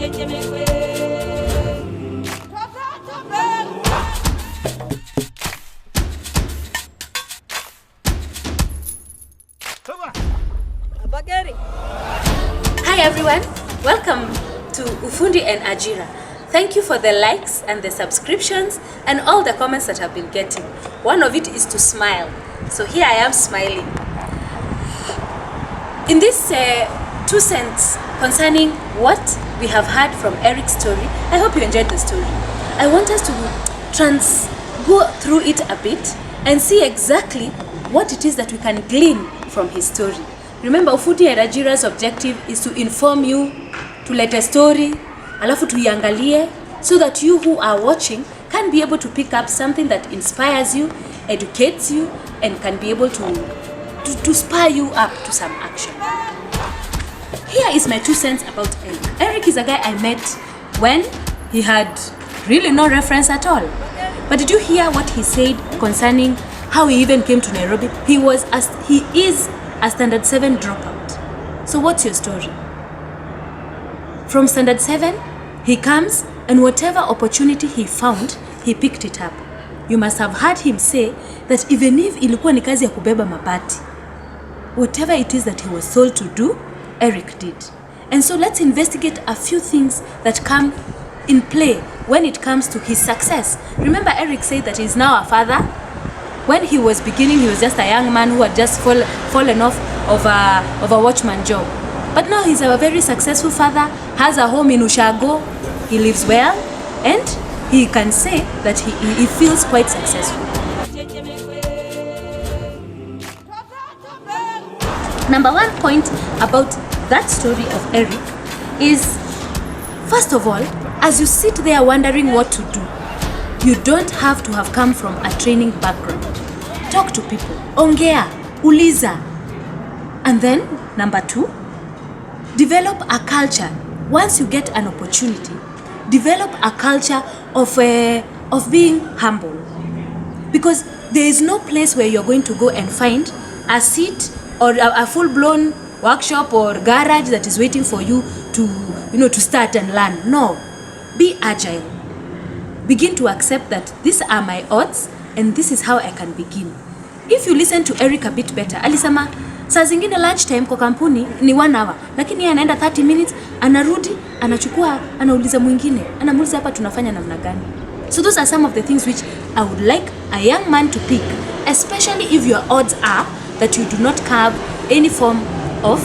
Hi everyone, welcome to ufundinaajira. Thank you for the likes and the subscriptions and all the comments that I've been getting. One of it is to smile. So here I am smiling. In this 2 cents concerning what we have heard from Eric's story, I hope you enjoyed the story. I want us to go through it a bit and see exactly what it is that we can glean from his story. Remember, ufundinaajira's objective is to inform you, to let a story, alafu tuiangalie, so that you who are watching can be able to pick up something that inspires you, educates you, and can be able to spur you up to some action. Here is my 2 cents about Eric. Eric is a guy I met when he had really no reference at all. But did you hear what he said concerning how he even came to Nairobi? He is a standard 7 dropout. So what's your story? From standard 7, he comes and whatever opportunity he found, he picked it up. You must have heard him say that even if ilikuwa ni kazi ya kubeba mabati, whatever it is that he was told to do, Eric did. And so let's investigate a few things that come in play when it comes to his success. Remember, Eric said that he's now a father. When he was beginning, he was just a young man who had just fallen off of a watchman job. But now he's a very successful father, has a home in Ushago, he lives well, and he can say that he feels quite successful. Number 1 point about that story of Eric is, first of all, as you sit there wondering what to do, you don't have to have come from a training background. Talk to people, ongea, uliza. And then, number 2, develop a culture. Once you get an opportunity, develop a culture of being humble. Because there is no place where you're going to go and find a seat or a full-blown workshop or garage that is waiting for you to start and learn. No, be agile. Begin to accept that these are my odds and this is how I can begin. If you listen to Eric a bit better, alisema saa zingine lunch time kwa kampuni ni 1 hour, lakini yeye anaenda 30 minutes, anarudi, anachukua, anauliza mwingine, anamuuliza hapa tunafanya namna gani. So those are some of the things which I would like a young man to pick, especially if your odds are that you do not have any form of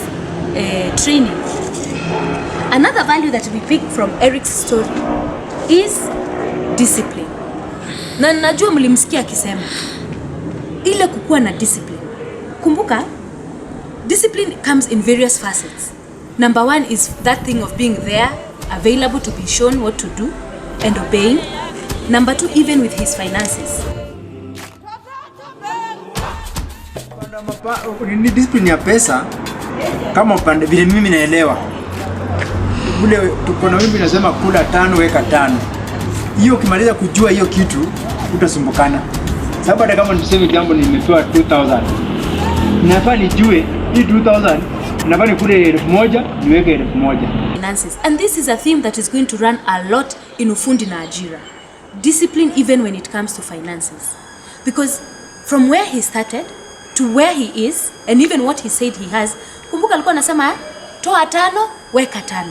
training. Another value that we pick from Eric's story is discipline. Na najua mlimsikia akisema ile kukuwa na discipline. Kumbuka, discipline comes in various facets. Number 1 is that thing of being there, available to be shown what to do and obeying. Number 2, even with his finances. Ni discipline ya pesa kama upande vile mimi naelewa. Ule tuko na wimbi nasema kula 5 weka 5. Hiyo ukimaliza kujua hiyo kitu utasumbukana. Sababu hata kama niseme jambo nimepewa 2000. Ninafaa nijue hii 2000 ninafaa nikule 1000 niweke 1000. Finances. And this is a theme that is going to run a lot in ufundinaajira. Discipline even when it comes to finances. Because from where he started to where he is and even what he said he has, kumbuka alikuwa anasema toa 5 weka 5.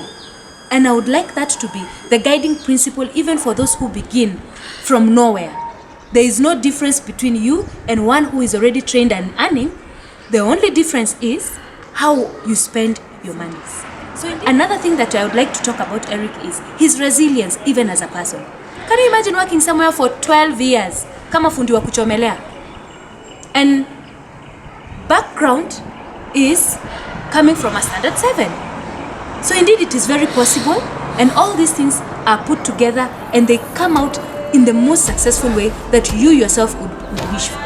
And I would like that to be the guiding principle even for those who begin from nowhere. There is no difference between you and one who is already trained and earning. The only difference is how you spend your monies. So another thing that I would like to talk about Eric is his resilience even as a person. Can you imagine working somewhere for 12 years kama fundi wa kuchomelea? And background is coming from a standard 7. So indeed it is very possible, and all these things are put together and they come out in the most successful way that you yourself would wish for.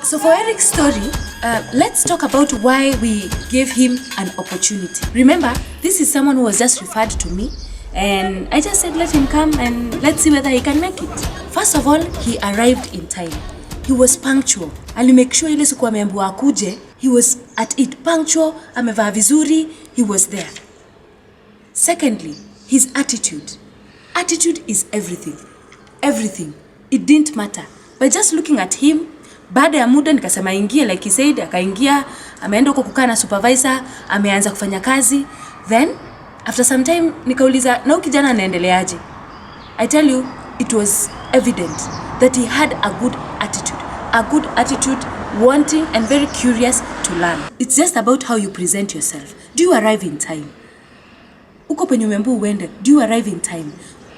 So for Eric's story, let's talk about why we gave him an opportunity. Remember, this is someone who was just referred to me, and I just said let him come and let's see whether he can make it. First of all, he arrived in time. He was punctual. Ali make sure ile siku ameambiwa akuje, he was at it, punctual, amevaa vizuri, he was there. Secondly, his attitude. Attitude is everything. Everything. It didn't matter. By just looking at him, baada ya muda nikasema ingia, like he said, akaingia, ameenda huko kukaa na supervisor, ameanza kufanya kazi. Then after some time nikauliza, na huyu kijana anaendeleaje? I tell you, it was evident that he had a good attitude. A good attitude, wanting and very curious to learn. It's just about how you present yourself. Do you arrive in time? Uko penye umeambiwa uende, do you arrive in time?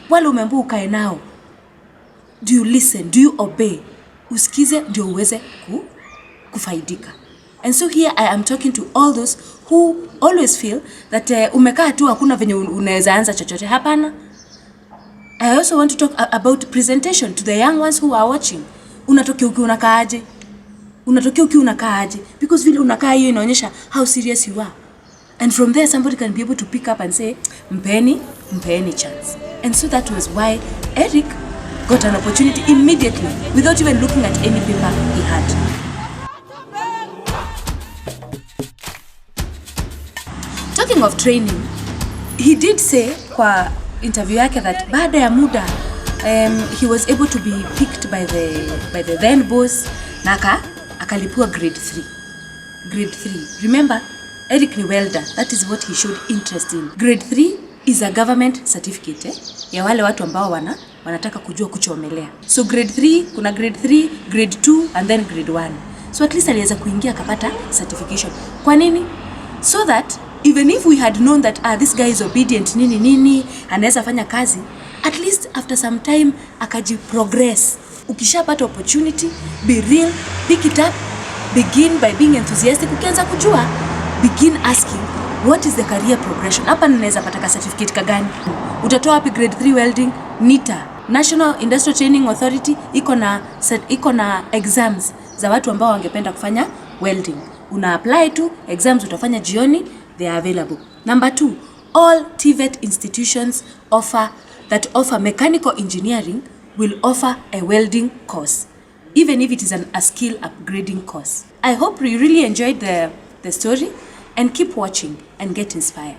Wale umeambiwa ukae nao, do you listen? Do you obey? Usikize ndio uweze kufaidika. And so here I am talking to all those who always feel that umekaa tu hakuna venye unaweza anza chochote. Hapana. I also want to talk about presentation to the young ones who are watching. Unatokea ukiwa unakaaje? Unatokea ukiwa unakaaje? Because vile unakaa hiyo inaonyesha how serious you are. And from there somebody can be able to pick up and say, mpeni chance. And so that was why Eric got an opportunity immediately without even looking at any paper he had. Talking of training, he did say kwa interview yake that baada ya muda he was able to be picked by the then boss na akalipua grade 3. Grade 3. Remember, Eric ni welder. That is what he showed interest in. Grade 3 is a government certificate ya wale watu ambao wanataka kujua kuchomelea. So grade 3, kuna grade 3, grade 2 and then grade 1. So at least aliweza kuingia akapata certification. Kwa nini? So that even if we had known that this guy is obedient nini anaweza fanya kazi, at least after some time akaji progress. Ukishapata opportunity, be real, pick it up, begin by being enthusiastic. Ukianza kujua, begin asking what is the career progression. Hapa ninaweza pata certificate kagani? Utatoa wapi grade 3 welding? NITA, National Industrial Training Authority iko na exams za watu ambao wangependa kufanya welding. Una apply tu, exams utafanya jioni, they are available. Number 2, all TVET institutions that offer mechanical engineering will offer a welding course, even if it is a skill upgrading course. I hope you really enjoyed the story and keep watching and get inspired.